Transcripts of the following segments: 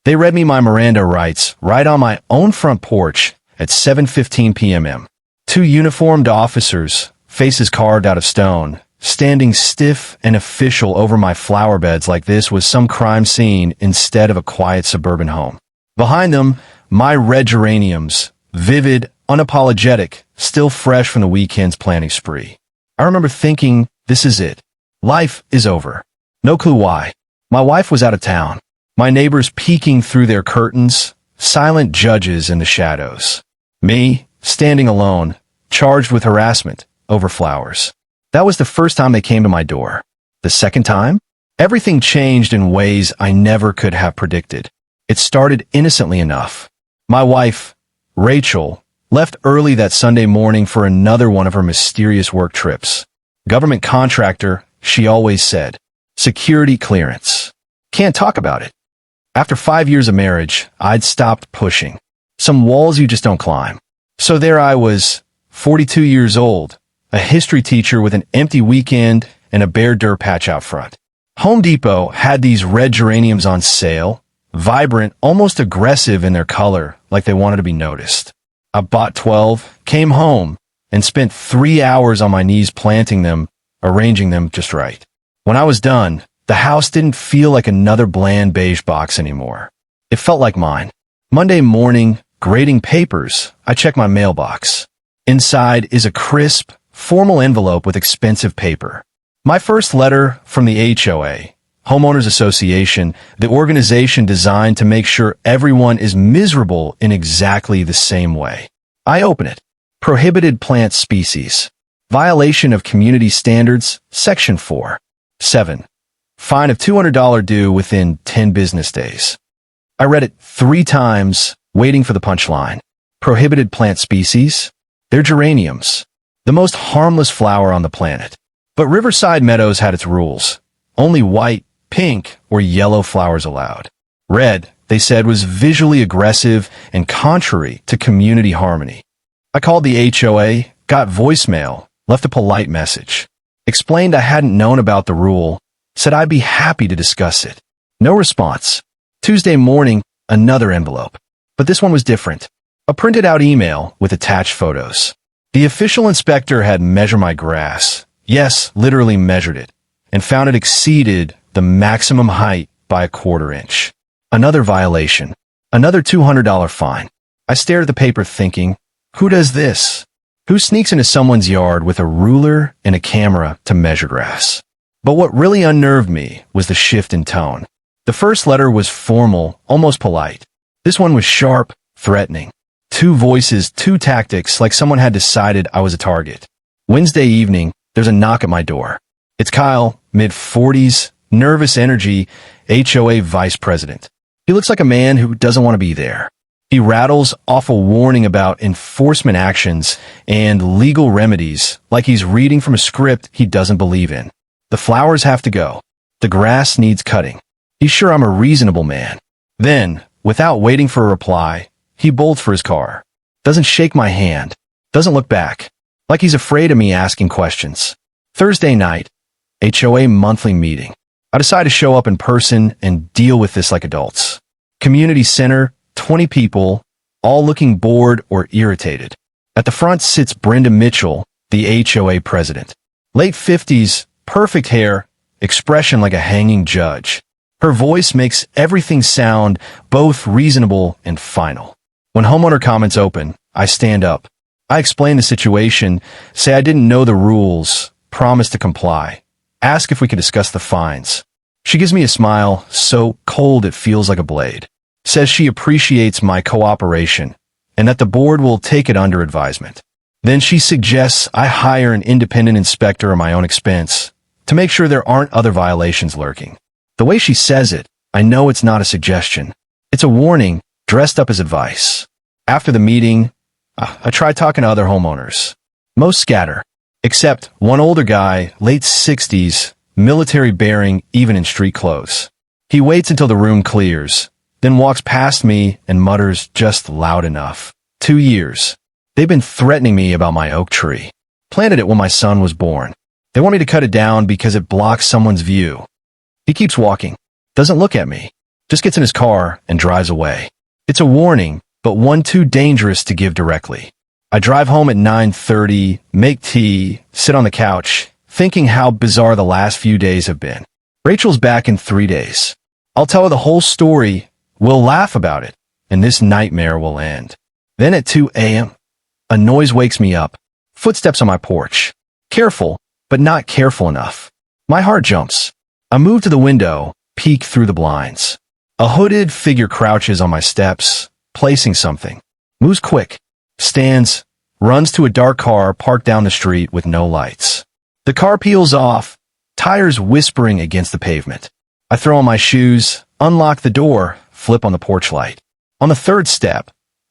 They read me my Miranda rights right on my own front porch at 7:15 p.m. Two uniformed officers, faces carved out of stone, standing stiff and official over my flower beds like this was some crime scene instead of a quiet suburban home. Behind them, my red geraniums, vivid, unapologetic, still fresh from the weekend's planting spree. I remember thinking, this is it. Life is over. No clue why. My wife was out of town. My neighbors peeking through their curtains, silent judges in the shadows. Me, standing alone, charged with harassment over flowers. That was the first time they came to my door. The second time, everything changed in ways I never could have predicted. It started innocently enough. My wife, Rachel, left early that Sunday morning for another one of her mysterious work trips. Government contractor, she always said. Security clearance. Can't talk about it. After 5 years of marriage, I'd stopped pushing. Some walls you just don't climb. So there I was, 42 years old, a history teacher with an empty weekend and a bare dirt patch out front. Home Depot had these red geraniums on sale, vibrant, almost aggressive in their color, like they wanted to be noticed. I bought 12, came home, and spent 3 hours on my knees planting them, arranging them just right. When I was done, the house didn't feel like another bland beige box anymore. It felt like mine. Monday morning, grading papers, I check my mailbox. Inside is a crisp, formal envelope with expensive paper. My first letter from the HOA, Homeowners Association, the organization designed to make sure everyone is miserable in exactly the same way. I open it. Prohibited plant species. Violation of community standards, Section 4. 7. Fine of $200 due within 10 business days. I read it 3 times, waiting for the punchline. Prohibited plant species? They're geraniums. The most harmless flower on the planet. But Riverside Meadows had its rules. Only white, pink, or yellow flowers allowed. Red, they said, was visually aggressive and contrary to community harmony. I called the HOA, got voicemail, left a polite message. Explained I hadn't known about the rule, said I'd be happy to discuss it. No response. Tuesday morning, another envelope. But this one was different. A printed out email with attached photos. The official inspector had measured my grass. Yes, literally measured it. And found it exceeded the maximum height by a 1/4 inch. Another violation. Another $200 fine. I stared at the paper thinking, who does this? Who sneaks into someone's yard with a ruler and a camera to measure grass? But what really unnerved me was the shift in tone. The first letter was formal, almost polite. This one was sharp, threatening. 2 voices, 2 tactics, like someone had decided I was a target. Wednesday evening, there's a knock at my door. It's Kyle, mid-40s, nervous energy, HOA vice president. He looks like a man who doesn't want to be there. He rattles off a warning about enforcement actions and legal remedies, like he's reading from a script he doesn't believe in. The flowers have to go. The grass needs cutting. He's sure I'm a reasonable man. Then, without waiting for a reply, he bolts for his car. Doesn't shake my hand. Doesn't look back. Like he's afraid of me asking questions. Thursday night, HOA monthly meeting. I decide to show up in person and deal with this like adults. Community center, 20 people, all looking bored or irritated. At the front sits Brenda Mitchell, the HOA president. Late 50s, perfect hair, expression like a hanging judge. Her voice makes everything sound both reasonable and final. When homeowner comments open, I stand up. I explain the situation, say I didn't know the rules, promise to comply, ask if we could discuss the fines. She gives me a smile, so cold it feels like a blade. Says she appreciates my cooperation and that the board will take it under advisement. Then she suggests I hire an independent inspector at my own expense to make sure there aren't other violations lurking. The way she says it, I know it's not a suggestion. It's a warning dressed up as advice. After the meeting, I try talking to other homeowners. Most scatter, except one older guy, late 60s, military bearing even in street clothes. He waits until the room clears, then walks past me and mutters just loud enough. 2 years. They've been threatening me about my oak tree. Planted it when my son was born. They want me to cut it down because it blocks someone's view. He keeps walking. Doesn't look at me. just gets in his car and drives away. It's a warning, but one too dangerous to give directly. I drive home at 9:30, make tea, sit on the couch, thinking how bizarre the last few days have been. Rachel's back in 3 days. I'll tell her the whole story, we'll laugh about it, and this nightmare will end. Then at 2 a.m., a noise wakes me up. Footsteps on my porch. Careful, but not careful enough. My heart jumps. I move to the window, peek through the blinds. A hooded figure crouches on my steps, placing something. Moves quick. Stands, runs to a dark car parked down the street with no lights. The car peels off, tires whispering against the pavement. I throw on my shoes, unlock the door, flip on the porch light. On the third step,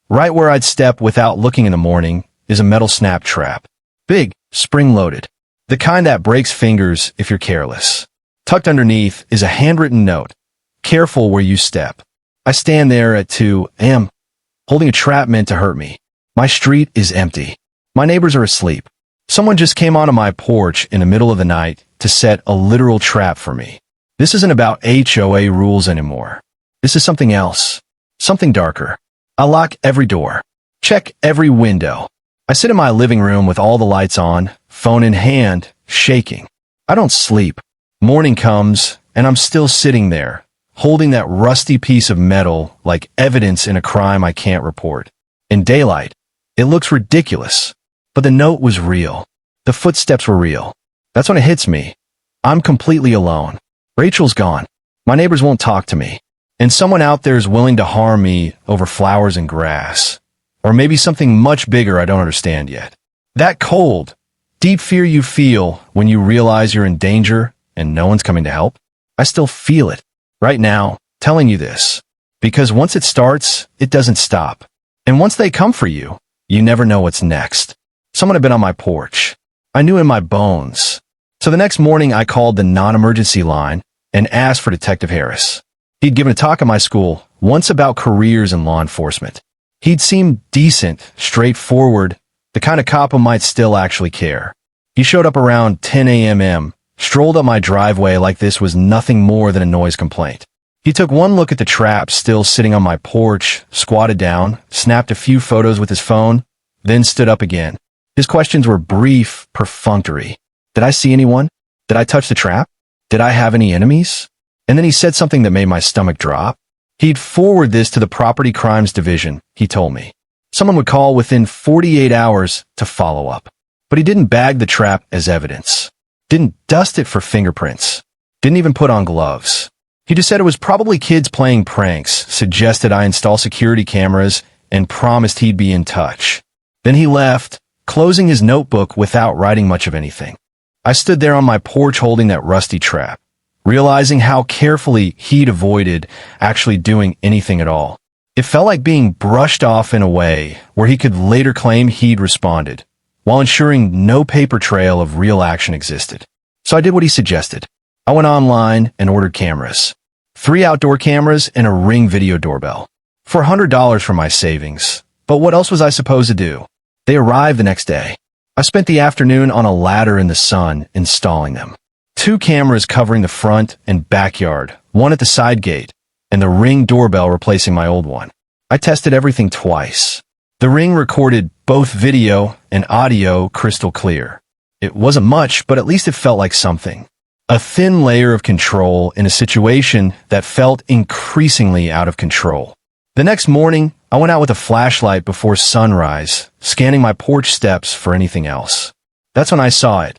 right where I'd step without looking in the morning, is a metal snap trap. Big, spring-loaded. The kind that breaks fingers if you're careless. Tucked underneath is a handwritten note. Careful where you step. I stand there at 2 a.m., holding a trap meant to hurt me. My street is empty. My neighbors are asleep. Someone just came onto my porch in the middle of the night to set a literal trap for me. This isn't about HOA rules anymore. This is something else. Something darker. I lock every door. Check every window. I sit in my living room with all the lights on, phone in hand, shaking. I don't sleep. Morning comes, and I'm still sitting there, holding that rusty piece of metal like evidence in a crime I can't report. In daylight, it looks ridiculous, but the note was real. The footsteps were real. That's when it hits me. I'm completely alone. Rachel's gone. My neighbors won't talk to me. And someone out there is willing to harm me over flowers and grass. Or maybe something much bigger I don't understand yet. That cold, deep fear you feel when you realize you're in danger and no one's coming to help. I still feel it. Right now, telling you this. Because once it starts, it doesn't stop. And once they come for you, you never know what's next. Someone had been on my porch. I knew in my bones. So the next morning I called the non-emergency line and asked for Detective Harris. He'd given a talk at my school once about careers in law enforcement. He'd seemed decent, straightforward, the kind of cop who might still actually care. He showed up around 10 a.m., strolled up my driveway like this was nothing more than a noise complaint. He took one look at the trap still sitting on my porch, squatted down, snapped a few photos with his phone, then stood up again. His questions were brief, perfunctory. Did I see anyone? Did I touch the trap? Did I have any enemies? And then he said something that made my stomach drop. He'd forward this to the Property Crimes Division, he told me. Someone would call within 48 hours to follow up. But he didn't bag the trap as evidence. Didn't dust it for fingerprints. Didn't even put on gloves. He just said it was probably kids playing pranks, suggested I install security cameras, and promised he'd be in touch. Then he left, closing his notebook without writing much of anything. I stood there on my porch holding that rusty trap, realizing how carefully he'd avoided actually doing anything at all. It felt like being brushed off in a way where he could later claim he'd responded, while ensuring no paper trail of real action existed. So I did what he suggested. I went online and ordered cameras. 3 outdoor cameras and a Ring video doorbell. For $100 from my savings. But what else was I supposed to do? They arrived the next day. I spent the afternoon on a ladder in the sun installing them. 2 cameras covering the front and backyard, one at the side gate, and the Ring doorbell replacing my old one. I tested everything twice. The Ring recorded both video and audio crystal clear. It wasn't much, but at least it felt like something. A thin layer of control in a situation that felt increasingly out of control. The next morning, I went out with a flashlight before sunrise, scanning my porch steps for anything else. That's when I saw it.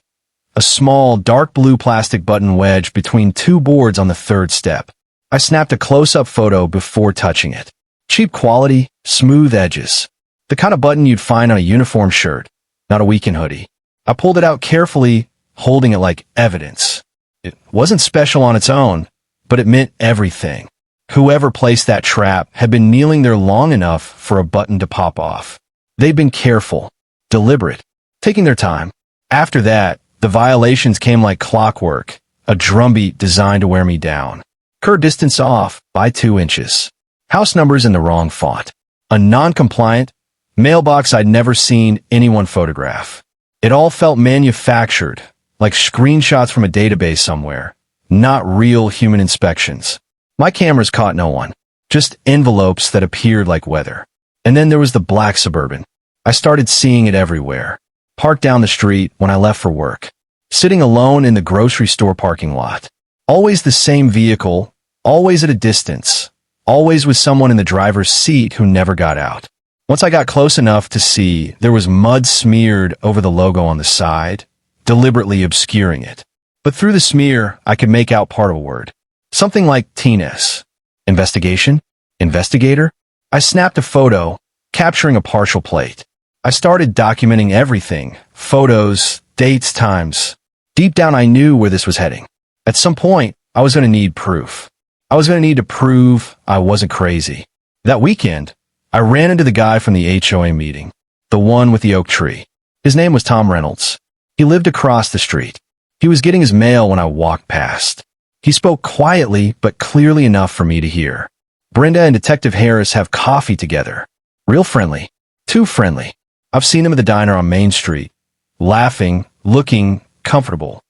A small, dark blue plastic button wedged between 2 boards on the 3rd step. I snapped a close-up photo before touching it. Cheap quality, smooth edges. The kind of button you'd find on a uniform shirt, not a weekend hoodie. I pulled it out carefully, holding it like evidence. It wasn't special on its own, but it meant everything. Whoever placed that trap had been kneeling there long enough for a button to pop off. They'd been careful, deliberate, taking their time. After that, the violations came like clockwork, a drumbeat designed to wear me down. Cur distance off by 2 inches. House numbers in the wrong font. A non-compliant mailbox I'd never seen anyone photograph. It all felt manufactured, like screenshots from a database somewhere, not real human inspections. My cameras caught no one, just envelopes that appeared like weather. And then there was the black Suburban. I started seeing it everywhere. Parked down the street when I left for work. Sitting alone in the grocery store parking lot. Always the same vehicle, always at a distance, always with someone in the driver's seat who never got out. Once I got close enough to see, there was mud smeared over the logo on the side, deliberately obscuring it. But through the smear, I could make out part of a word. Something like Tines. Investigation? Investigator? I snapped a photo, capturing a partial plate. I started documenting everything, photos, dates, times. Deep down I knew where this was heading. At some point, I was going to need proof. I was going to need to prove I wasn't crazy. That weekend, I ran into the guy from the HOA meeting, the one with the oak tree. His name was Tom Reynolds. He lived across the street. He was getting his mail when I walked past. He spoke quietly but clearly enough for me to hear. Brenda and Detective Harris have coffee together. Real friendly. Too friendly. I've seen him at the diner on Main Street, laughing, looking comfortable.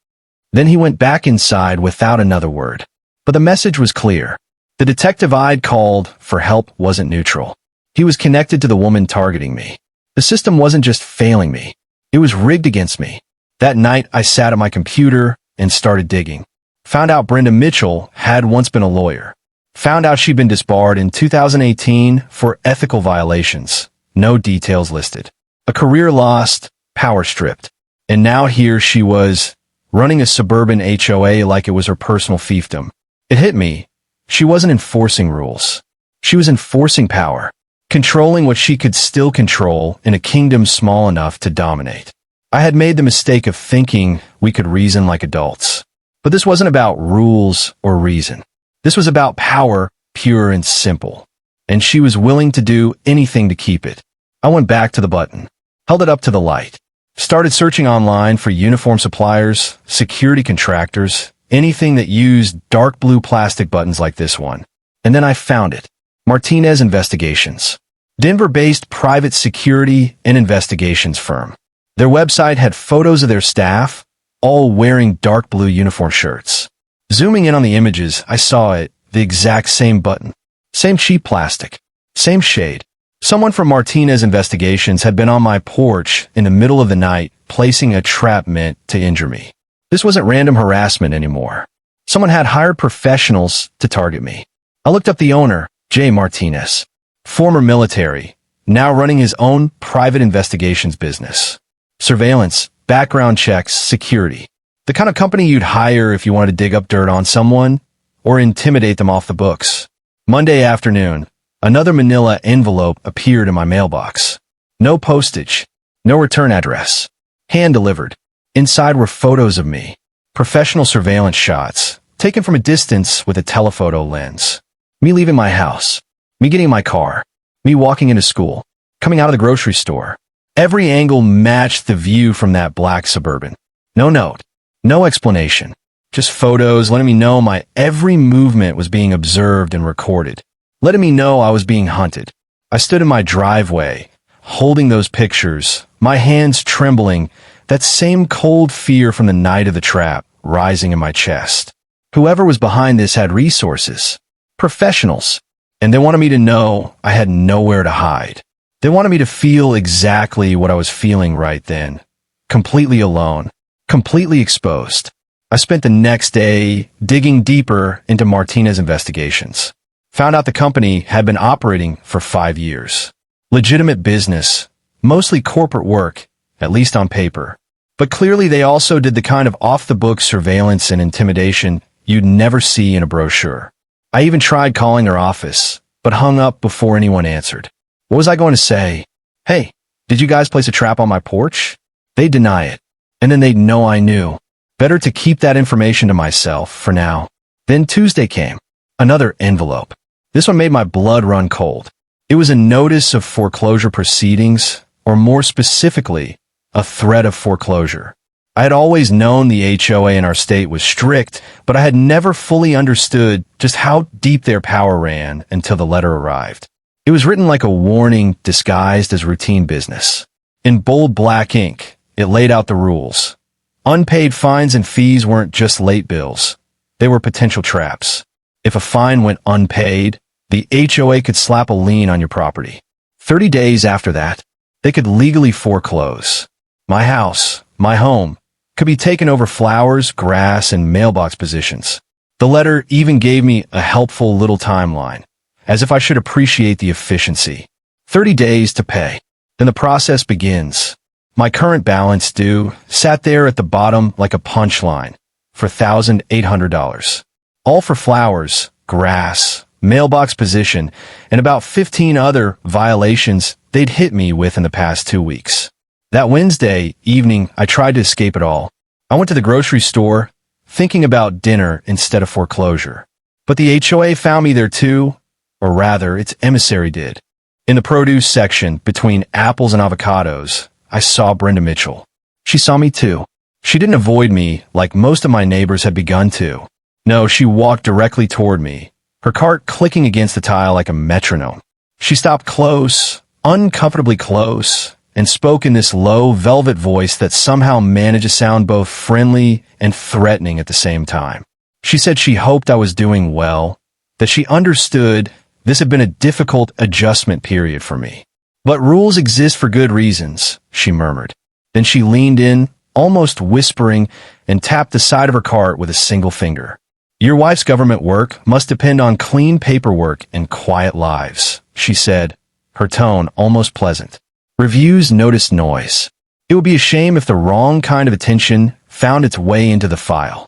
Then he went back inside without another word. But the message was clear. The detective I'd called for help wasn't neutral. He was connected to the woman targeting me. The system wasn't just failing me. It was rigged against me. That night, I sat at my computer and started digging. Found out Brenda Mitchell had once been a lawyer. Found out she'd been disbarred in 2018 for ethical violations. No details listed. A career lost, power stripped. And now here she was, running a suburban HOA like it was her personal fiefdom. It hit me. She wasn't enforcing rules. She was enforcing power. Controlling what she could still control in a kingdom small enough to dominate. I had made the mistake of thinking we could reason like adults. But this wasn't about rules or reason. This was about power, pure and simple. And she was willing to do anything to keep it. I went back to the button, held it up to the light, started searching online for uniform suppliers, security contractors, anything that used dark blue plastic buttons like this one. And then I found it. Martinez Investigations. Denver-based private security and investigations firm. Their website had photos of their staff, all wearing dark blue uniform shirts. Zooming in on the images, I saw it, the exact same button. Same cheap plastic. Same shade. Someone from Martinez Investigations had been on my porch in the middle of the night, placing a trap meant to injure me. This wasn't random harassment anymore. Someone had hired professionals to target me. I looked up the owner, Jay Martinez. Former military, now running his own private investigations business. Surveillance, background checks, security. The kind of company you'd hire if you wanted to dig up dirt on someone or intimidate them off the books. Monday afternoon, another manila envelope appeared in my mailbox. No postage, no return address. Hand-delivered. Inside were photos of me. Professional surveillance shots, taken from a distance with a telephoto lens. Me leaving my house. Me getting in my car. Me walking into school. Coming out of the grocery store. Every angle matched the view from that black Suburban. No note. No explanation. Just photos letting me know my every movement was being observed and recorded. Letting me know I was being hunted. I stood in my driveway, holding those pictures, my hands trembling, that same cold fear from the night of the trap rising in my chest. Whoever was behind this had resources. Professionals. And they wanted me to know I had nowhere to hide. They wanted me to feel exactly what I was feeling right then. Completely alone. Completely exposed. I spent the next day digging deeper into Martinez Investigations. Found out the company had been operating for 5 years. Legitimate business. Mostly corporate work, at least on paper. But clearly they also did the kind of off-the-book surveillance and intimidation you'd never see in a brochure. I even tried calling their office, but hung up before anyone answered. What was I going to say? Hey, did you guys place a trap on my porch? They'd deny it. And then they'd know I knew. Better to keep that information to myself for now. Then Tuesday came. Another envelope. This one made my blood run cold. It was a notice of foreclosure proceedings, or more specifically, a threat of foreclosure. I had always known the HOA in our state was strict, but I had never fully understood just how deep their power ran until the letter arrived. It was written like a warning disguised as routine business. In bold black ink, it laid out the rules. Unpaid fines and fees weren't just late bills. They were potential traps. If a fine went unpaid, the HOA could slap a lien on your property. 30 days after that, they could legally foreclose. My house, my home, could be taken over flowers, grass, and mailbox positions. The letter even gave me a helpful little timeline, as if I should appreciate the efficiency. 30 days to pay. Then the process begins. My current balance due sat there at the bottom like a punchline for $1,800. All for flowers, grass, mailbox position, and about 15 other violations they'd hit me with in the past 2 weeks. That Wednesday evening, I tried to escape it all. I went to the grocery store, thinking about dinner instead of foreclosure. But the HOA found me there too, or rather, its emissary did. In the produce section, between apples and avocados, I saw Brenda Mitchell. She saw me too. She didn't avoid me like most of my neighbors had begun to. No, she walked directly toward me, her cart clicking against the tile like a metronome. She stopped close, uncomfortably close, and spoke in this low, velvet voice that somehow managed to sound both friendly and threatening at the same time. She said she hoped I was doing well, that she understood this had been a difficult adjustment period for me. But rules exist for good reasons, she murmured. Then she leaned in, almost whispering, and tapped the side of her cart with a single finger. Your wife's government work must depend on clean paperwork and quiet lives, she said, her tone almost pleasant. Reviews noticed noise. It would be a shame if the wrong kind of attention found its way into the file.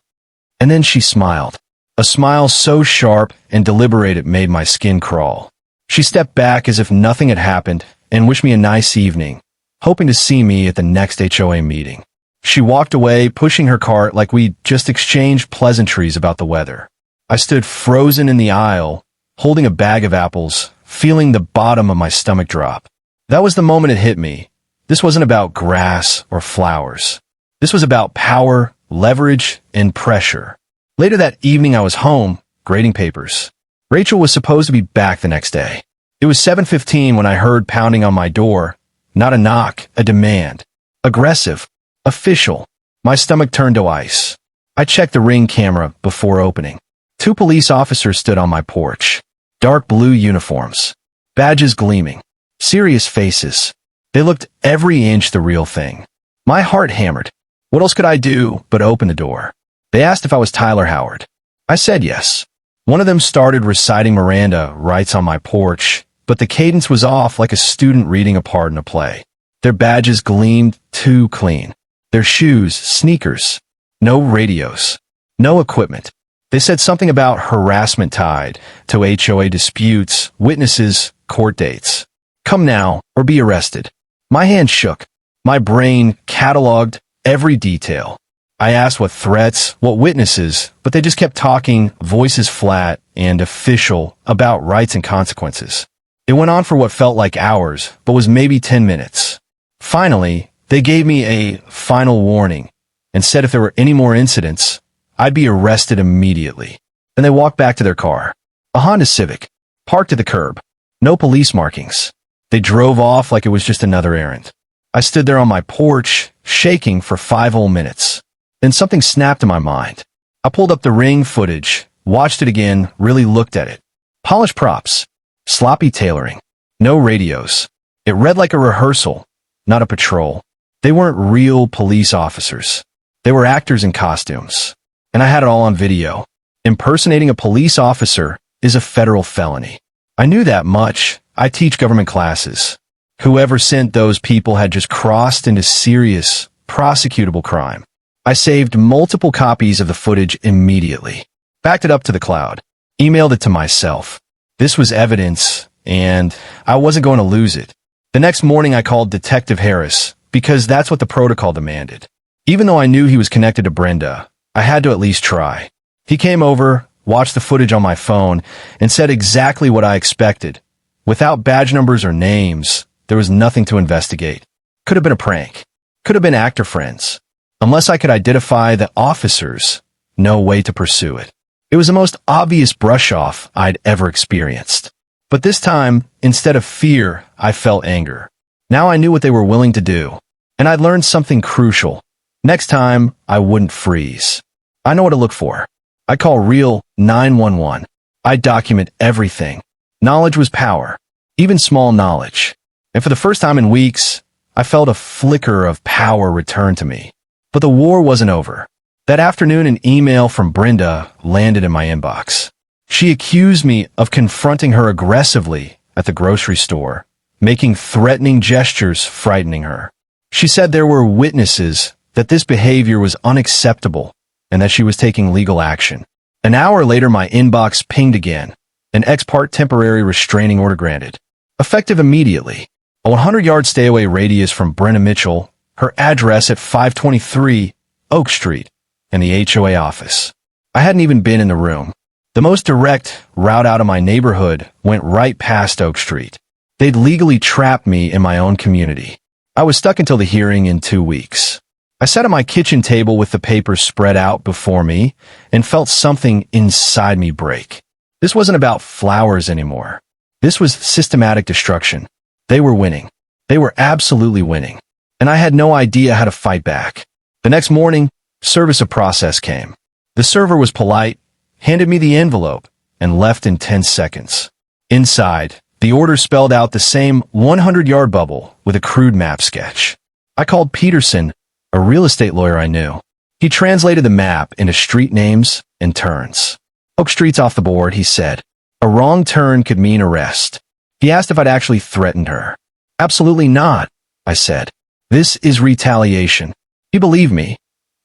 And then she smiled. A smile so sharp and deliberate it made my skin crawl. She stepped back as if nothing had happened and wished me a nice evening, hoping to see me at the next HOA meeting. She walked away, pushing her cart like we'd just exchanged pleasantries about the weather. I stood frozen in the aisle, holding a bag of apples, feeling the bottom of my stomach drop. That was the moment it hit me. This wasn't about grass or flowers. This was about power, leverage, and pressure. Later that evening I was home, grading papers. Rachel was supposed to be back the next day. It was 7:15 when I heard pounding on my door. Not a knock, a demand. Aggressive. Official. My stomach turned to ice. I checked the Ring camera before opening. 2 police officers stood on my porch. Dark blue uniforms. Badges gleaming. Serious faces. They looked every inch the real thing. My heart hammered. What else could I do but open the door? They asked if I was Tyler Howard. I said yes. One of them started reciting Miranda rights on my porch, but the cadence was off like a student reading a part in a play. Their badges gleamed too clean. Their shoes, sneakers. No radios. No equipment. They said something about harassment tied to HOA disputes, witnesses, court dates. Come now, or be arrested. My hand shook. My brain cataloged every detail. I asked what threats, what witnesses, but they just kept talking, voices flat and official, about rights and consequences. It went on for what felt like hours, but was maybe 10 minutes. Finally, they gave me a final warning and said if there were any more incidents, I'd be arrested immediately. Then they walked back to their car. A Honda Civic, parked at the curb. No police markings. They drove off like it was just another errand. I stood there on my porch, shaking for 5 whole minutes. Then something snapped in my mind. I pulled up the Ring footage, watched it again, really looked at it. Polished props. Sloppy tailoring. No radios. It read like a rehearsal, not a patrol. They weren't real police officers. They were actors in costumes. And I had it all on video. Impersonating a police officer is a federal felony. I knew that much. I teach government classes. Whoever sent those people had just crossed into serious, prosecutable crime. I saved multiple copies of the footage immediately. Backed it up to the cloud. Emailed it to myself. This was evidence, and I wasn't going to lose it. The next morning I called Detective Harris, because that's what the protocol demanded. Even though I knew he was connected to Brenda, I had to at least try. He came over, watched the footage on my phone, and said exactly what I expected. Without badge numbers or names, there was nothing to investigate. Could have been a prank. Could have been actor friends. Unless I could identify the officers, no way to pursue it. It was the most obvious brush-off I'd ever experienced. But this time, instead of fear, I felt anger. Now I knew what they were willing to do. And I'd learned something crucial. Next time, I wouldn't freeze. I know what to look for. I call real 911. I'd document everything. Knowledge was power, even small knowledge. And for the first time in weeks, I felt a flicker of power return to me. But the war wasn't over. That afternoon, an email from Brenda landed in my inbox. She accused me of confronting her aggressively at the grocery store, making threatening gestures frightening her. She said there were witnesses that this behavior was unacceptable and that she was taking legal action. An hour later, my inbox pinged again. An ex parte temporary restraining order granted. Effective immediately. A 100-yard stay-away radius from Brenna Mitchell, her address at 523 Oak Street, and the HOA office. I hadn't even been in the room. The most direct route out of my neighborhood went right past Oak Street. They'd legally trapped me in my own community. I was stuck until the hearing in 2 weeks. I sat at my kitchen table with the papers spread out before me and felt something inside me break. This wasn't about flowers anymore. This was systematic destruction. They were winning. They were absolutely winning. And I had no idea how to fight back. The next morning, service of process came. The server was polite, handed me the envelope, and left in 10 seconds. Inside, the order spelled out the same 100-yard bubble with a crude map sketch. I called Peterson, a real estate lawyer I knew. He translated the map into street names and turns. Oak Street's off the board, he said. A wrong turn could mean arrest. He asked if I'd actually threatened her. Absolutely not, I said. This is retaliation. He believed me.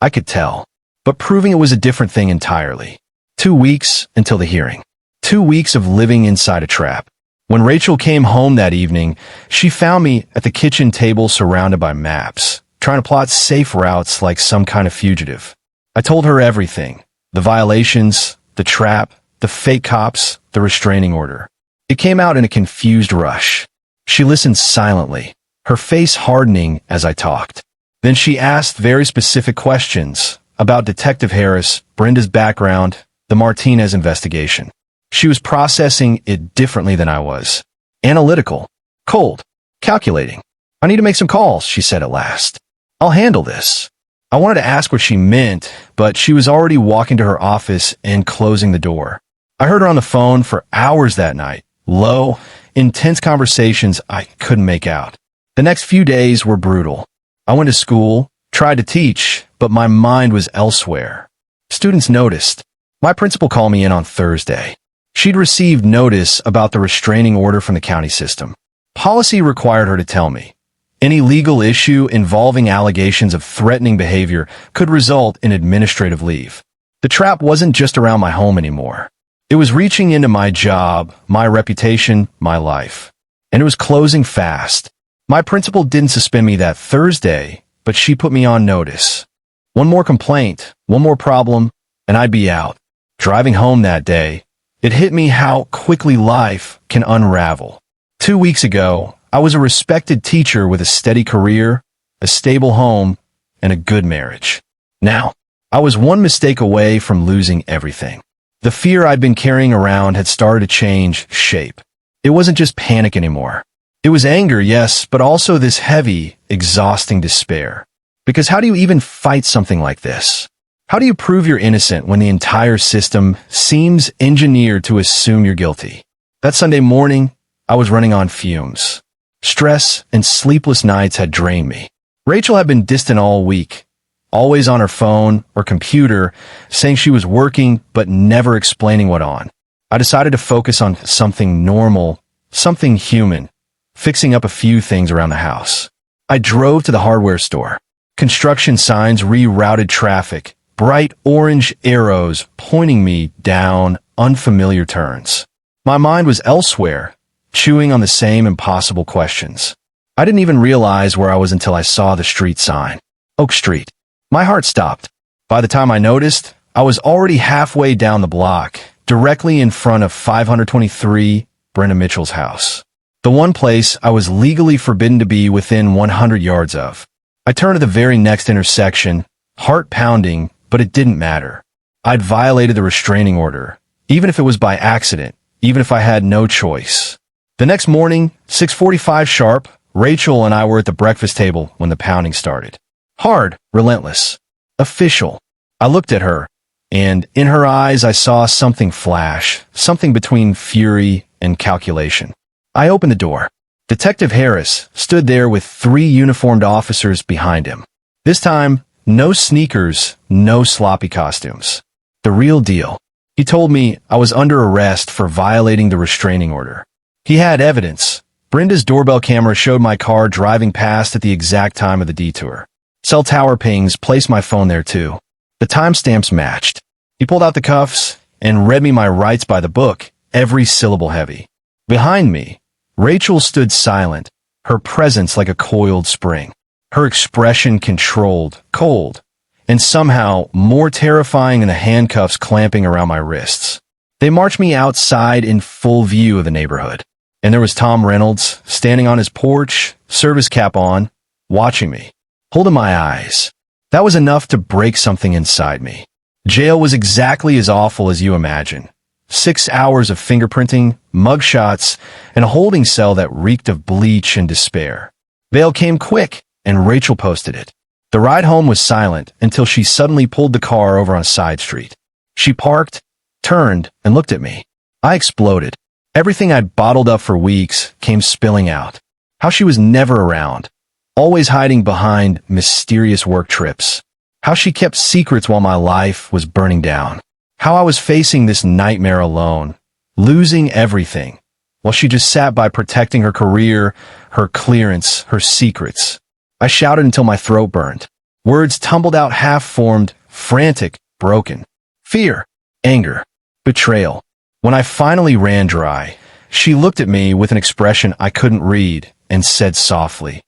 I could tell. But proving it was a different thing entirely. 2 weeks until the hearing. 2 weeks of living inside a trap. When Rachel came home that evening, she found me at the kitchen table surrounded by maps, trying to plot safe routes like some kind of fugitive. I told her everything. The violations, the trap, the fake cops, the restraining order. It came out in a confused rush. She listened silently, her face hardening as I talked. Then she asked very specific questions about Detective Harris, Brenda's background, the Martinez investigation. She was processing it differently than I was. Analytical, cold, calculating. I need to make some calls, she said at last. I'll handle this. I wanted to ask what she meant, but she was already walking to her office and closing the door. I heard her on the phone for hours that night. Low, intense conversations I couldn't make out. The next few days were brutal. I went to school, tried to teach, but my mind was elsewhere. Students noticed. My principal called me in on Thursday. She'd received notice about the restraining order from the county system. Policy required her to tell me. Any legal issue involving allegations of threatening behavior could result in administrative leave. The trap wasn't just around my home anymore. It was reaching into my job, my reputation, my life. And it was closing fast. My principal didn't suspend me that Thursday, but she put me on notice. One more complaint, one more problem, and I'd be out. Driving home that day, it hit me how quickly life can unravel. 2 weeks ago, I was a respected teacher with a steady career, a stable home, and a good marriage. Now, I was one mistake away from losing everything. The fear I'd been carrying around had started to change shape. It wasn't just panic anymore. It was anger, yes, but also this heavy, exhausting despair. Because how do you even fight something like this? How do you prove you're innocent when the entire system seems engineered to assume you're guilty? That Sunday morning, I was running on fumes. Stress and sleepless nights had drained me. Rachel had been distant all week, always on her phone or computer, saying she was working but never explaining what on. I decided to focus on something normal, something human, fixing up a few things around the house. I drove to the hardware store. Construction signs rerouted traffic, bright orange arrows pointing me down unfamiliar turns. My mind was elsewhere, chewing on the same impossible questions. I didn't even realize where I was until I saw the street sign. Oak Street. My heart stopped. By the time I noticed, I was already halfway down the block, directly in front of 523 Brenna Mitchell's house. The one place I was legally forbidden to be within 100 yards of. I turned to the very next intersection, heart pounding, but it didn't matter. I'd violated the restraining order, even if it was by accident, even if I had no choice. The next morning, 6:45 sharp, Rachel and I were at the breakfast table when the pounding started. Hard, relentless, official. I looked at her, and in her eyes I saw something flash, something between fury and calculation. I opened the door. Detective Harris stood there with 3 uniformed officers behind him. This time, no sneakers, no sloppy costumes. The real deal. He told me I was under arrest for violating the restraining order. He had evidence. Brenda's doorbell camera showed my car driving past at the exact time of the detour. Cell tower pings placed my phone there too. The timestamps matched. He pulled out the cuffs and read me my rights by the book, every syllable heavy. Behind me, Rachel stood silent, her presence like a coiled spring. Her expression controlled, cold, and somehow more terrifying than the handcuffs clamping around my wrists. They marched me outside in full view of the neighborhood. And there was Tom Reynolds, standing on his porch, service cap on, watching me, holding my eyes. That was enough to break something inside me. Jail was exactly as awful as you imagine. 6 hours of fingerprinting, mugshots, and a holding cell that reeked of bleach and despair. Bail came quick, and Rachel posted it. The ride home was silent until she suddenly pulled the car over on a side street. She parked, turned, and looked at me. I exploded. Everything I'd bottled up for weeks came spilling out. How she was never around, always hiding behind mysterious work trips. How she kept secrets while my life was burning down. How I was facing this nightmare alone, losing everything, while she just sat by protecting her career, her clearance, her secrets. I shouted until my throat burned. Words tumbled out half-formed, frantic, broken. Fear, anger, betrayal. When I finally ran dry, she looked at me with an expression I couldn't read and said softly,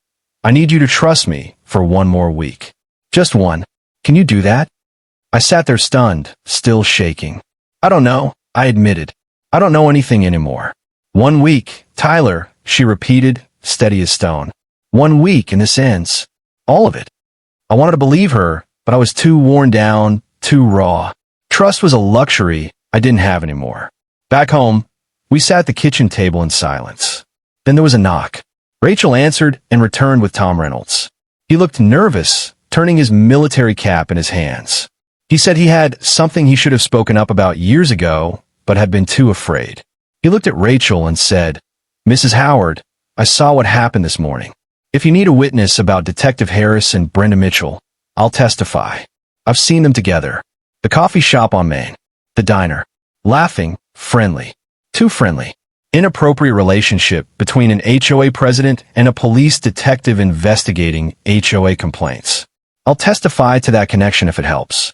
"I need you to trust me for 1 more week. Just 1. Can you do that?" I sat there stunned, still shaking. "I don't know," I admitted. "I don't know anything anymore." 1 week, Tyler, she repeated, steady as stone. 1 week and this ends. All of it. I wanted to believe her, but I was too worn down, too raw. Trust was a luxury I didn't have anymore. Back home, we sat at the kitchen table in silence. Then there was a knock. Rachel answered and returned with Tom Reynolds. He looked nervous, turning his military cap in his hands. He said he had something he should have spoken up about years ago, but had been too afraid. He looked at Rachel and said, "Mrs. Howard, I saw what happened this morning. If you need a witness about Detective Harris and Brenda Mitchell, I'll testify. I've seen them together. The coffee shop on Main. The diner. Laughing, friendly. Too friendly. Inappropriate relationship between an HOA president and a police detective investigating HOA complaints. I'll testify to that connection if it helps."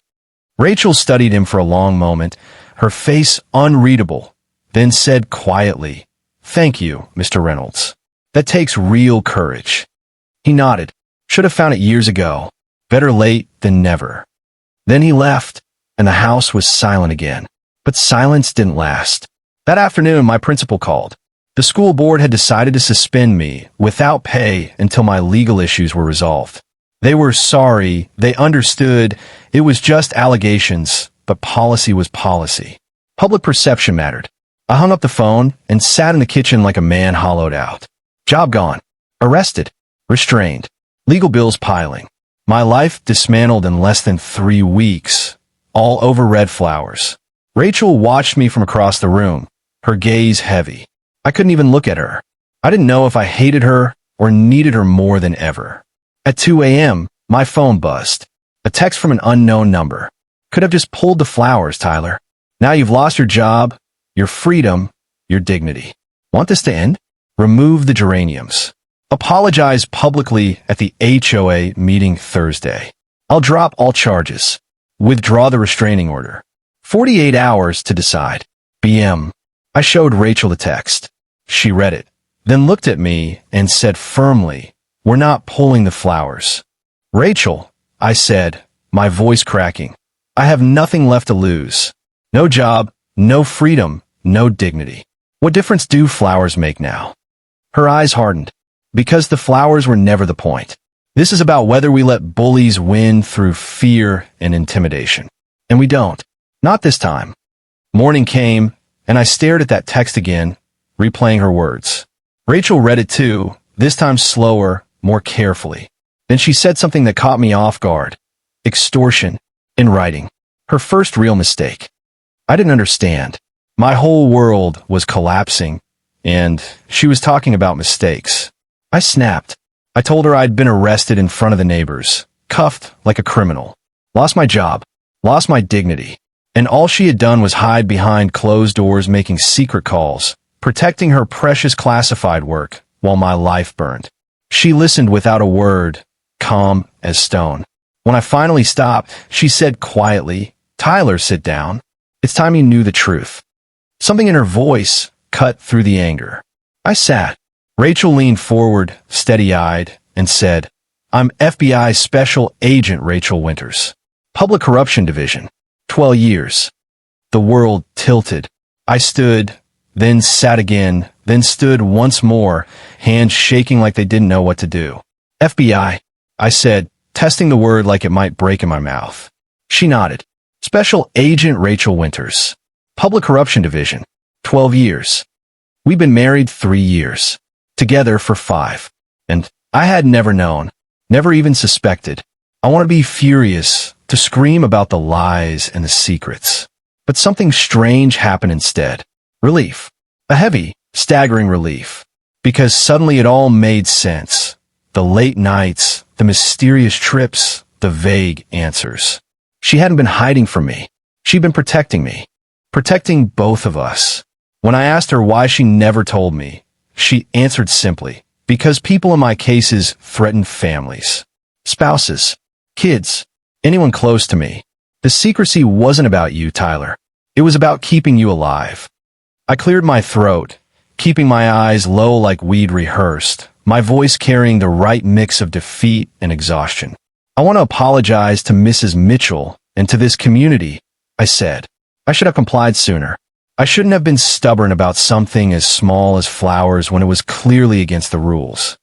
Rachel studied him for a long moment, her face unreadable, then said quietly, "Thank you, Mr. Reynolds. That takes real courage." He nodded. "Should have found it years ago. Better late than never." Then he left, and the house was silent again. But silence didn't last. That afternoon, my principal called. The school board had decided to suspend me without pay until my legal issues were resolved. They were sorry, they understood, it was just allegations, but policy was policy. Public perception mattered. I hung up the phone and sat in the kitchen like a man hollowed out. Job gone. Arrested. Restrained. Legal bills piling. My life dismantled in less than 3 weeks. All over red flowers. Rachel watched me from across the room, her gaze heavy. I couldn't even look at her. I didn't know if I hated her or needed her more than ever. At 2 a.m., my phone buzzed. A text from an unknown number. Could have just pulled the flowers, Tyler. Now you've lost your job, your freedom, your dignity. Want this to end? Remove the geraniums. Apologize publicly at the HOA meeting Thursday. I'll drop all charges. Withdraw the restraining order. 48 hours to decide. BM. I showed Rachel the text. She read it, then looked at me and said firmly, "We're not pulling the flowers." "Rachel," I said, my voice cracking, "I have nothing left to lose. No job, no freedom, no dignity. What difference do flowers make now?" Her eyes hardened. "Because the flowers were never the point. This is about whether we let bullies win through fear and intimidation. And we don't. Not this time." Morning came, and I stared at that text again, replaying her words. Rachel read it too, this time slower, more carefully. Then she said something that caught me off guard. Extortion. In writing. Her first real mistake. I didn't understand. My whole world was collapsing, and she was talking about mistakes. I snapped. I told her I'd been arrested in front of the neighbors, cuffed like a criminal, lost my job, lost my dignity, and all she had done was hide behind closed doors making secret calls, protecting her precious classified work while my life burned. She listened without a word, calm as stone. When I finally stopped, she said quietly, "Tyler, sit down. It's time you knew the truth." Something in her voice cut through the anger. I sat. Rachel leaned forward, steady-eyed, and said, "I'm FBI Special Agent Rachel Winters. Public Corruption Division. 12 years. The world tilted. I stood, then sat again, then stood once more, hands shaking like they didn't know what to do. "FBI," I said, testing the word like it might break in my mouth. She nodded. "Special Agent Rachel Winters. Public Corruption Division. 12 years. We've been married 3 years. Together for 5. And I had never known, never even suspected. I want to be furious, to scream about the lies and the secrets. But something strange happened instead. Relief. A heavy, staggering relief. Because suddenly it all made sense. The late nights, the mysterious trips, the vague answers. She hadn't been hiding from me. She'd been protecting me. Protecting both of us. When I asked her why she never told me, she answered simply, "Because people in my cases threaten families. Spouses. Kids. Anyone close to me. The secrecy wasn't about you, Tyler. It was about keeping you alive." I cleared my throat, keeping my eyes low like we'd rehearsed, my voice carrying the right mix of defeat and exhaustion. "I want to apologize to Mrs. Mitchell and to this community," I said. "I should have complied sooner. I shouldn't have been stubborn about something as small as flowers when it was clearly against the rules."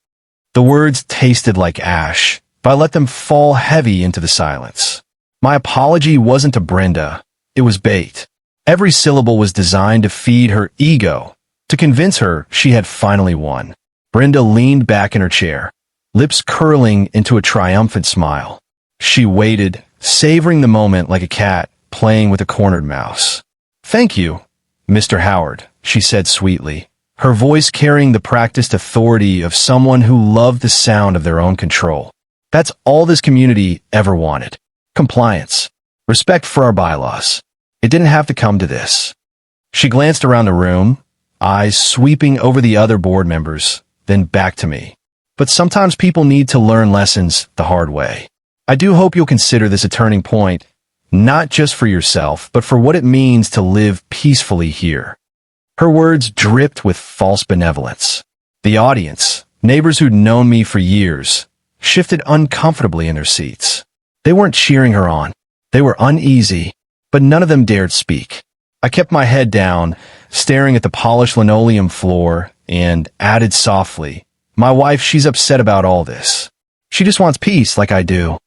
The words tasted like ash, but I let them fall heavy into the silence. My apology wasn't to Brenda. It was bait. Every syllable was designed to feed her ego, to convince her she had finally won. Brenda leaned back in her chair, lips curling into a triumphant smile. She waited, savoring the moment like a cat playing with a cornered mouse. "Thank you, Mr. Howard," she said sweetly, her voice carrying the practiced authority of someone who loved the sound of their own control. "That's all this community ever wanted. Compliance. Respect for our bylaws. It didn't have to come to this." She glanced around the room, eyes sweeping over the other board members, then back to me. "But sometimes people need to learn lessons the hard way. I do hope you'll consider this a turning point, not just for yourself, but for what it means to live peacefully here." Her words dripped with false benevolence. The audience, neighbors who'd known me for years, shifted uncomfortably in their seats. They weren't cheering her on. They were uneasy, but none of them dared speak. I kept my head down, staring at the polished linoleum floor, and added softly, "My wife, she's upset about all this. She just wants peace like I do."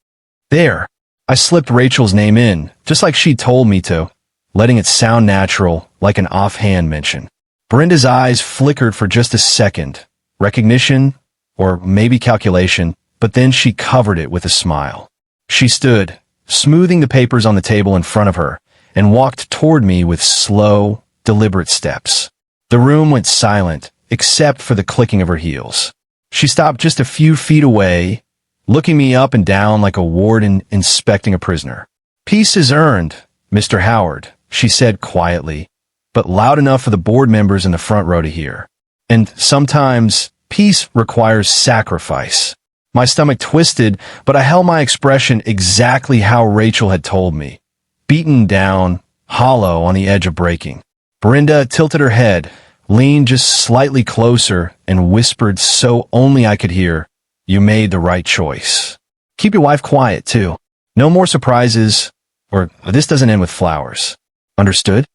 There. I slipped Rachel's name in, just like she told me to, letting it sound natural, like an offhand mention. Brenda's eyes flickered for just a second. Recognition, or maybe calculation, but then she covered it with a smile. She stood, smoothing the papers on the table in front of her, and walked toward me with slow, deliberate steps. The room went silent, except for the clicking of her heels. She stopped just a few feet away, looking me up and down like a warden inspecting a prisoner. "Peace is earned, Mr. Howard," she said quietly, but loud enough for the board members in the front row to hear. "And sometimes peace requires sacrifice." My stomach twisted, but I held my expression exactly how Rachel had told me. Beaten down, hollow on the edge of breaking. Brenda tilted her head, leaned just slightly closer, and whispered so only I could hear, "You made the right choice. Keep your wife quiet, too. No more surprises, or this doesn't end with flowers. Understood?"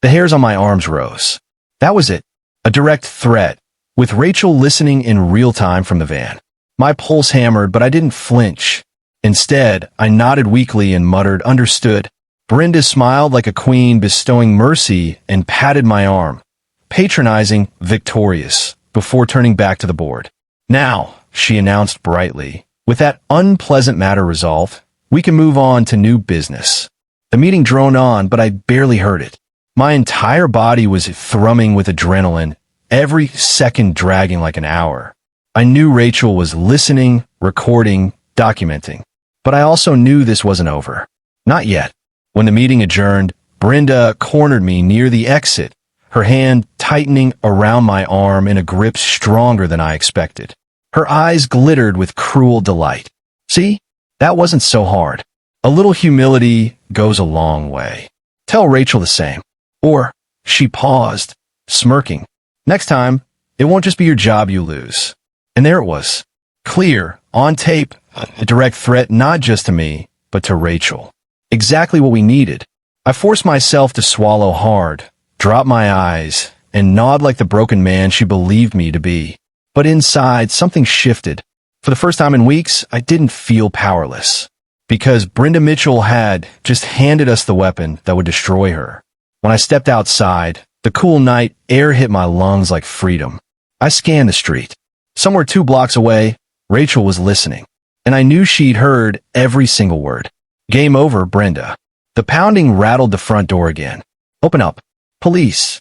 The hairs on my arms rose. That was it. A direct threat, with Rachel listening in real time from the van. My pulse hammered, but I didn't flinch. Instead, I nodded weakly and muttered, "Understood." Brenda smiled like a queen bestowing mercy and patted my arm, patronizing, victorious, before turning back to the board. "Now," she announced brightly, "with that unpleasant matter resolved, we can move on to new business." The meeting droned on, but I barely heard it. My entire body was thrumming with adrenaline, every second dragging like an hour. I knew Rachel was listening, recording, documenting. But I also knew this wasn't over. Not yet. When the meeting adjourned, Brenda cornered me near the exit, her hand tightening around my arm in a grip stronger than I expected. Her eyes glittered with cruel delight. See? That wasn't so hard. A little humility goes a long way. Tell Rachel the same. Or, she paused, smirking. Next time, it won't just be your job you lose. And there it was. Clear, on tape, a direct threat not just to me, but to Rachel. Exactly what we needed. I forced myself to swallow hard, drop my eyes, and nod like the broken man she believed me to be. But inside, something shifted. For the first time in weeks, I didn't feel powerless. Because Brenda Mitchell had just handed us the weapon that would destroy her. When I stepped outside, the cool night air hit my lungs like freedom. I scanned the street. Somewhere 2 blocks away, Rachel was listening. And I knew she'd heard every single word. Game over, Brenda. The pounding rattled the front door again. Open up. Police.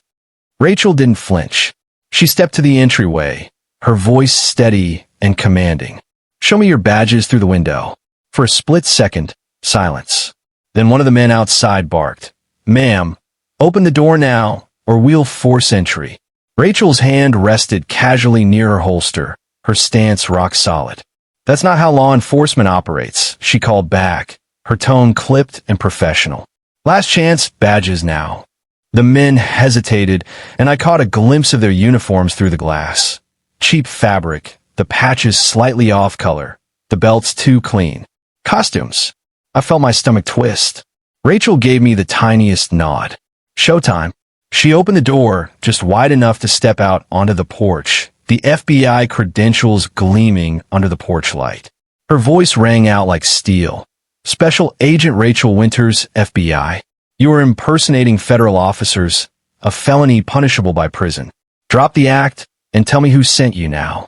Rachel didn't flinch. She stepped to the entryway, her voice steady and commanding. Show me your badges through the window. For a split second, silence. Then one of the men outside barked, "Ma'am, open the door now, or we'll force entry." Rachel's hand rested casually near her holster, her stance rock solid. "That's not how law enforcement operates," she called back, her tone clipped and professional. "Last chance, badges now." The men hesitated, and I caught a glimpse of their uniforms through the glass. Cheap fabric, the patches slightly off color, the belts too clean. Costumes. I felt my stomach twist. Rachel gave me the tiniest nod. Showtime. She opened the door just wide enough to step out onto the porch, the FBI credentials gleaming under the porch light. Her voice rang out like steel. "Special Agent Rachel Winters, FBI. You are impersonating federal officers, a felony punishable by prison. Drop the act and tell me who sent you now."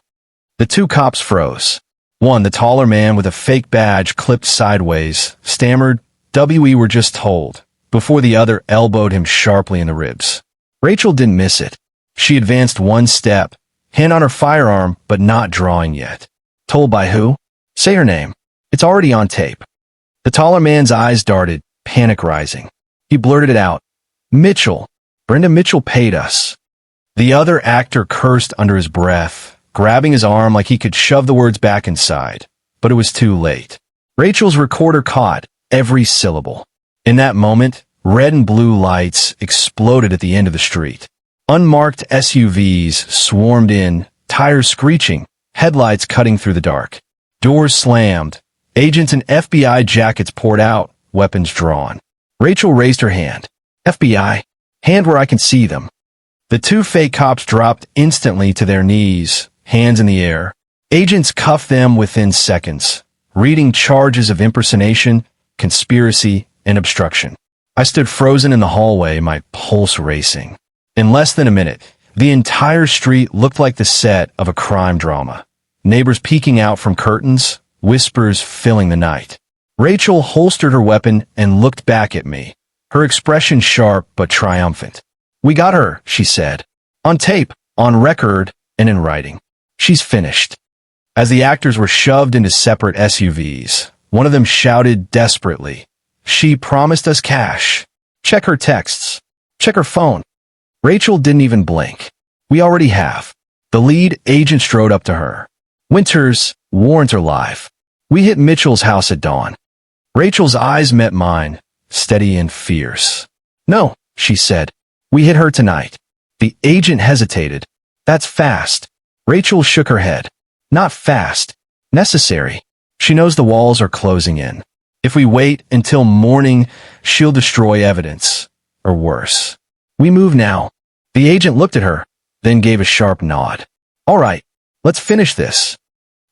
The 2 cops froze. One, the taller man with a fake badge clipped sideways, stammered, "We were just told," before the other elbowed him sharply in the ribs. Rachel didn't miss it. She advanced 1 step, hand on her firearm, but not drawing yet. "Told by who? Say her name. It's already on tape." The taller man's eyes darted, panic rising. He blurted it out. "Mitchell. Brenda Mitchell paid us." The other actor cursed under his breath, grabbing his arm like he could shove the words back inside. But it was too late. Rachel's recorder caught every syllable. In that moment, red and blue lights exploded at the end of the street. Unmarked SUVs swarmed in, tires screeching, headlights cutting through the dark. Doors slammed. Agents in FBI jackets poured out, weapons drawn. Rachel raised her hand. "FBI, hand where I can see them." The 2 fake cops dropped instantly to their knees, hands in the air. Agents cuffed them within seconds, reading charges of impersonation, conspiracy, and obstruction. I stood frozen in the hallway, my pulse racing. In less than a minute, the entire street looked like the set of a crime drama. Neighbors peeking out from curtains, whispers filling the night. Rachel holstered her weapon and looked back at me, her expression sharp but triumphant. "We got her," she said. "On tape, on record, and in writing. She's finished." As the actors were shoved into separate SUVs, one of them shouted desperately, "She promised us cash. Check her texts. Check her phone." Rachel didn't even blink. "We already have." The lead agent strode up to her. "Winters, warrants are live. We hit Mitchell's house at dawn." Rachel's eyes met mine, steady and fierce. "No," she said. "We hit her tonight." The agent hesitated. "That's fast." Rachel shook her head. "Not fast. Necessary. She knows the walls are closing in. If we wait until morning, she'll destroy evidence. Or worse. We move now." The agent looked at her, then gave a sharp nod. "All right, let's finish this."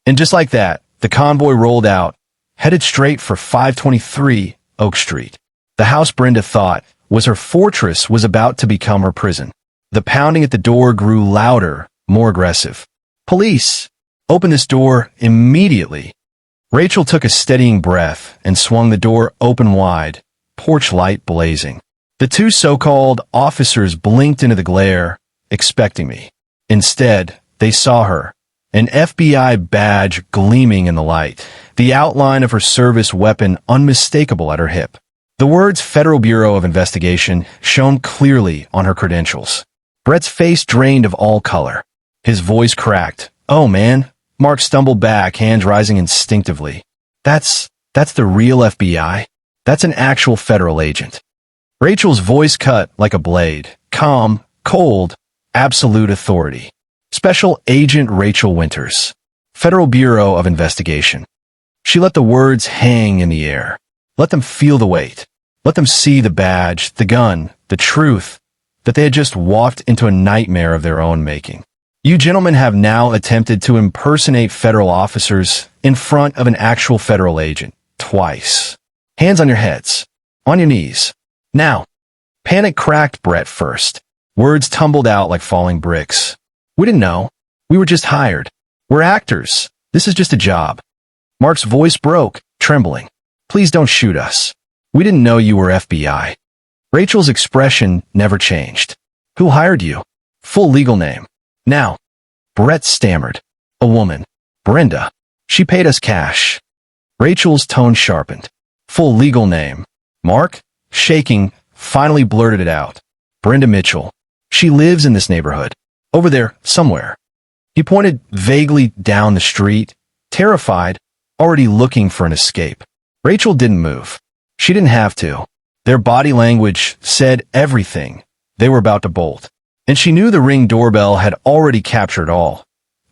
And just like that, the convoy rolled out, headed straight for 523 Oak Street. The house Brenda thought was her fortress was about to become her prison. The pounding at the door grew louder, more aggressive. "Police! Open this door immediately." Rachel took a steadying breath and swung the door open wide, porch light blazing. The two so-called officers blinked into the glare, expecting me. Instead, they saw her, an FBI badge gleaming in the light, the outline of her service weapon unmistakable at her hip. The words Federal Bureau of Investigation shone clearly on her credentials. Brett's face drained of all color. His voice cracked. "Oh, man." Mark stumbled back, hands rising instinctively. That's the real FBI? That's an actual federal agent." Rachel's voice cut like a blade. Calm, cold, absolute authority. Special Agent Rachel Winters. Federal Bureau of Investigation. She let the words hang in the air. Let them feel the weight. Let them see the badge, the gun, the truth, that they had just walked into a nightmare of their own making. You gentlemen have now attempted to impersonate federal officers in front of an actual federal agent. Twice. Hands on your heads. On your knees. Now. Panic cracked Brett first. Words tumbled out like falling bricks. "We didn't know. We were just hired. We're actors. This is just a job." Mark's voice broke, trembling. "Please don't shoot us. We didn't know you were FBI." Rachel's expression never changed. "Who hired you?" Full legal name. "Now." Brett stammered. "A woman. Brenda. She paid us cash." Rachel's tone sharpened. "Full legal name." Mark, shaking, finally blurted it out. "Brenda Mitchell. She lives in this neighborhood. Over there, somewhere." He pointed vaguely down the street, terrified, already looking for an escape. Rachel didn't move. She didn't have to. Their body language said everything. They were about to bolt. And she knew the Ring doorbell had already captured all.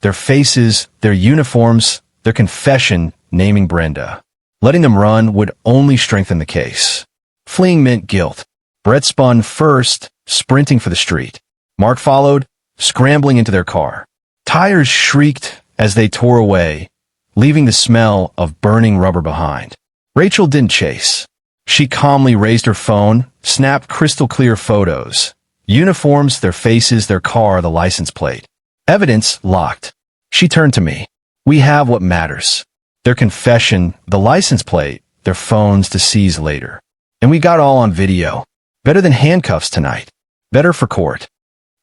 Their faces, their uniforms, their confession naming Brenda. Letting them run would only strengthen the case. Fleeing meant guilt. Brett spun first, sprinting for the street. Mark followed, scrambling into their car. Tires shrieked as they tore away, leaving the smell of burning rubber behind. Rachel didn't chase. She calmly raised her phone, snapped crystal-clear photos. Uniforms, their faces, their car, the license plate. Evidence locked. She turned to me. "We have what matters. Their confession, the license plate, their phones to seize later. And we got all on video. Better than handcuffs tonight. Better for court."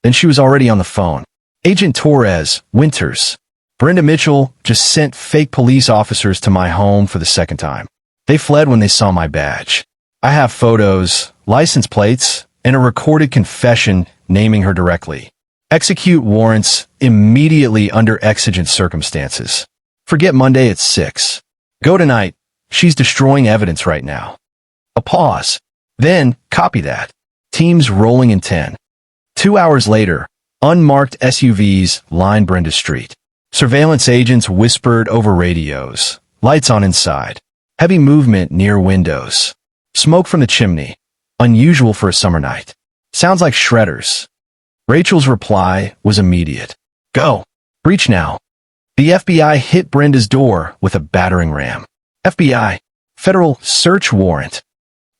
Then she was already on the phone. "Agent Torres, Winters. Brenda Mitchell just sent fake police officers to my home for the second time. They fled when they saw my badge. I have photos, license plates, and a recorded confession naming her directly. Execute warrants immediately under exigent circumstances. Forget Monday at 6. Go tonight. She's destroying evidence right now." A pause. Then, copy that. Teams rolling in 10. 2 hours later, unmarked SUVs lined Brenda Street. Surveillance agents whispered over radios. Lights on inside. Heavy movement near windows. Smoke from the chimney. Unusual for a summer night. Sounds like shredders. Rachel's reply was immediate. "Go. Breach now." The FBI hit Brenda's door with a battering ram. "FBI. Federal search warrant."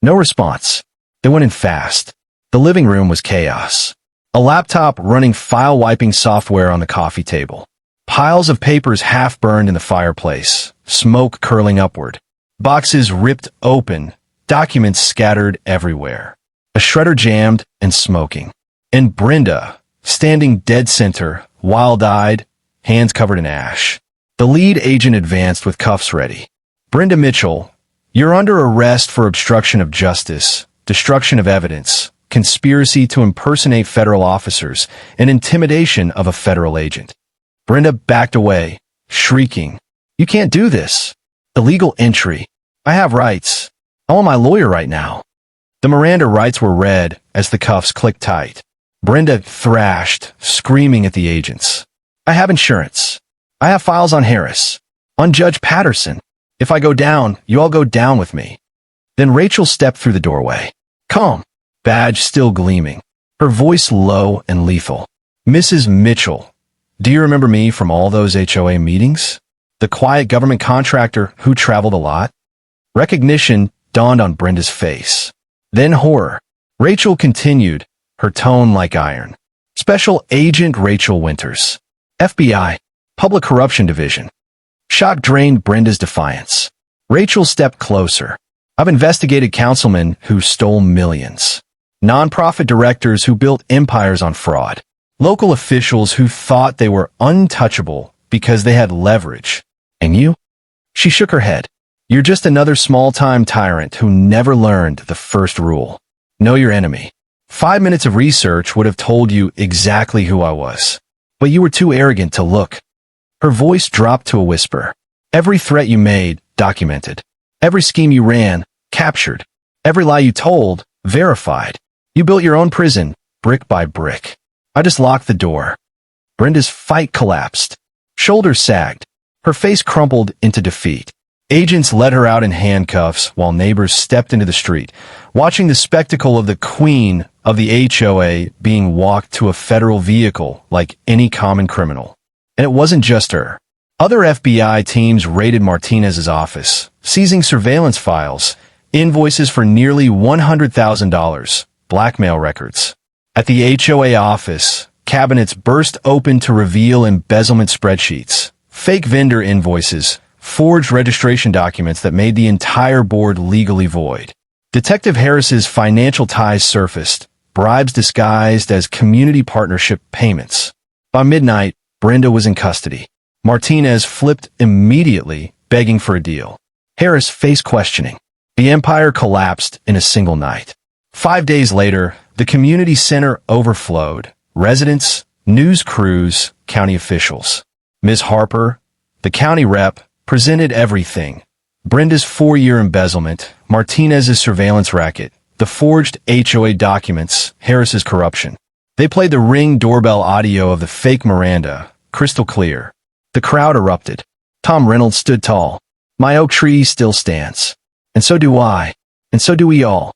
No response. They went in fast. The living room was chaos. A laptop running file-wiping software on the coffee table. Piles of papers half-burned in the fireplace. Smoke curling upward. Boxes ripped open. Documents scattered everywhere. A shredder jammed and smoking. And Brenda, standing dead center, wild-eyed, hands covered in ash. The lead agent advanced with cuffs ready. "Brenda Mitchell, you're under arrest for obstruction of justice, destruction of evidence, conspiracy to impersonate federal officers, and intimidation of a federal agent." Brenda backed away, shrieking, "You can't do this. Illegal entry. I have rights. I want my lawyer right now." The Miranda rights were read as the cuffs clicked tight. Brenda thrashed, screaming at the agents. "I have insurance. I have files on Harris. On Judge Patterson. If I go down, you all go down with me." Then Rachel stepped through the doorway. Calm, badge still gleaming. Her voice low and lethal. "Mrs. Mitchell, do you remember me from all those HOA meetings? The quiet government contractor who traveled a lot?" Recognition dawned on Brenda's face. Then horror. Rachel continued, her tone like iron. "Special Agent Rachel Winters. FBI. Public Corruption Division." Shock drained Brenda's defiance. Rachel stepped closer. I've investigated councilmen who stole millions, nonprofit directors who built empires on fraud, local officials who thought they were untouchable because they had leverage. And you? She shook her head. You're just another small-time tyrant who never learned the first rule. Know your enemy. 5 minutes of research would have told you exactly who I was. But you were too arrogant to look. Her voice dropped to a whisper. Every threat you made, documented. Every scheme you ran, captured. Every lie you told, verified. You built your own prison, brick by brick. I just locked the door. Brenda's fight collapsed. Shoulders sagged. Her face crumpled into defeat. Agents led her out in handcuffs while neighbors stepped into the street, watching the spectacle of the queen of the HOA being walked to a federal vehicle like any common criminal. And it wasn't just her. Other FBI teams raided Martinez's office, seizing surveillance files, invoices for nearly $100,000, blackmail records. At the HOA office, cabinets burst open to reveal embezzlement spreadsheets, fake vendor invoices, forged registration documents that made the entire board legally void. Detective Harris's financial ties surfaced, bribes disguised as community partnership payments. By midnight, Brenda was in custody. Martinez flipped immediately, begging for a deal. Harris faced questioning. The empire collapsed in a single night. 5 days later, the community center overflowed. Residents, news crews, county officials. Ms. Harper, the county rep, presented everything. Brenda's 4-year embezzlement, Martinez's surveillance racket, the forged HOA documents, Harris's corruption. They played the Ring doorbell audio of the fake Miranda, crystal clear. The crowd erupted. Tom Reynolds stood tall. My oak tree still stands. And so do I. And so do we all.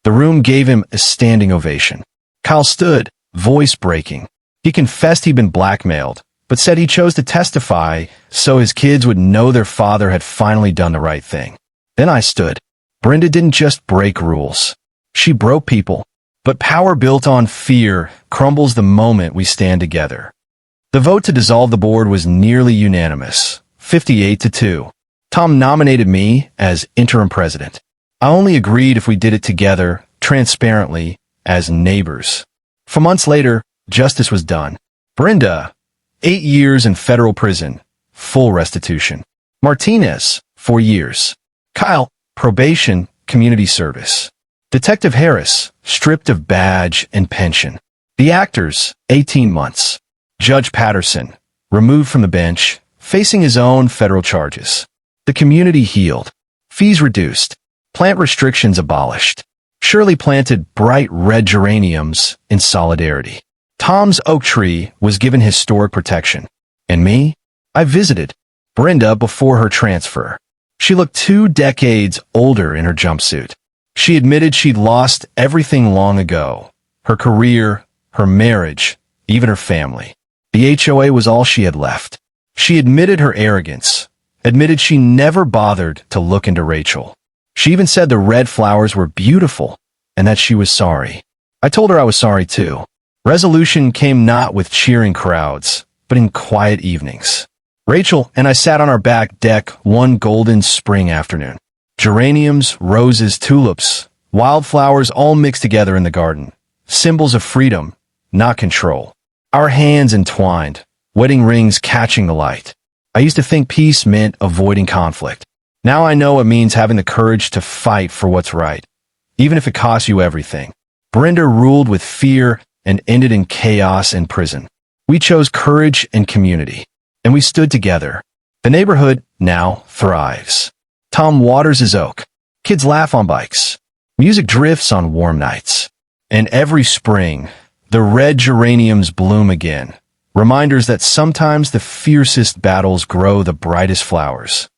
The room gave him a standing ovation. Kyle stood, voice breaking. He confessed he'd been blackmailed, but said he chose to testify so his kids would know their father had finally done the right thing. Then I stood. Brenda didn't just break rules. She broke people. But power built on fear crumbles the moment we stand together. The vote to dissolve the board was nearly unanimous, 58-2. Tom nominated me as interim president. I only agreed if we did it together, transparently, as neighbors. 4 months later, justice was done. Brenda, 8 years in federal prison, full restitution. Martinez, 4 years. Kyle, probation, community service. Detective Harris, stripped of badge and pension. The actors, 18 months. Judge Patterson, removed from the bench, facing his own federal charges. The community healed. Fees reduced. Plant restrictions abolished. Shirley planted bright red geraniums in solidarity. Tom's oak tree was given historic protection. And me? I visited Brenda before her transfer. She looked 2 decades older in her jumpsuit. She admitted she'd lost everything long ago. Her career, her marriage, even her family. The HOA was all she had left. She admitted her arrogance, admitted she never bothered to look into Rachel. She even said the red flowers were beautiful and that she was sorry. I told her I was sorry too. Resolution came not with cheering crowds, but in quiet evenings. Rachel and I sat on our back deck one golden spring afternoon. Geraniums, roses, tulips, wildflowers all mixed together in the garden. Symbols of freedom, not control. Our hands entwined, wedding rings catching the light. I used to think peace meant avoiding conflict. Now I know it means having the courage to fight for what's right, even if it costs you everything. Brenda ruled with fear and ended in chaos and prison. We chose courage and community, and we stood together. The neighborhood now thrives. Tom waters his oak. Kids laugh on bikes. Music drifts on warm nights. And every spring, the red geraniums bloom again. Reminders that sometimes the fiercest battles grow the brightest flowers.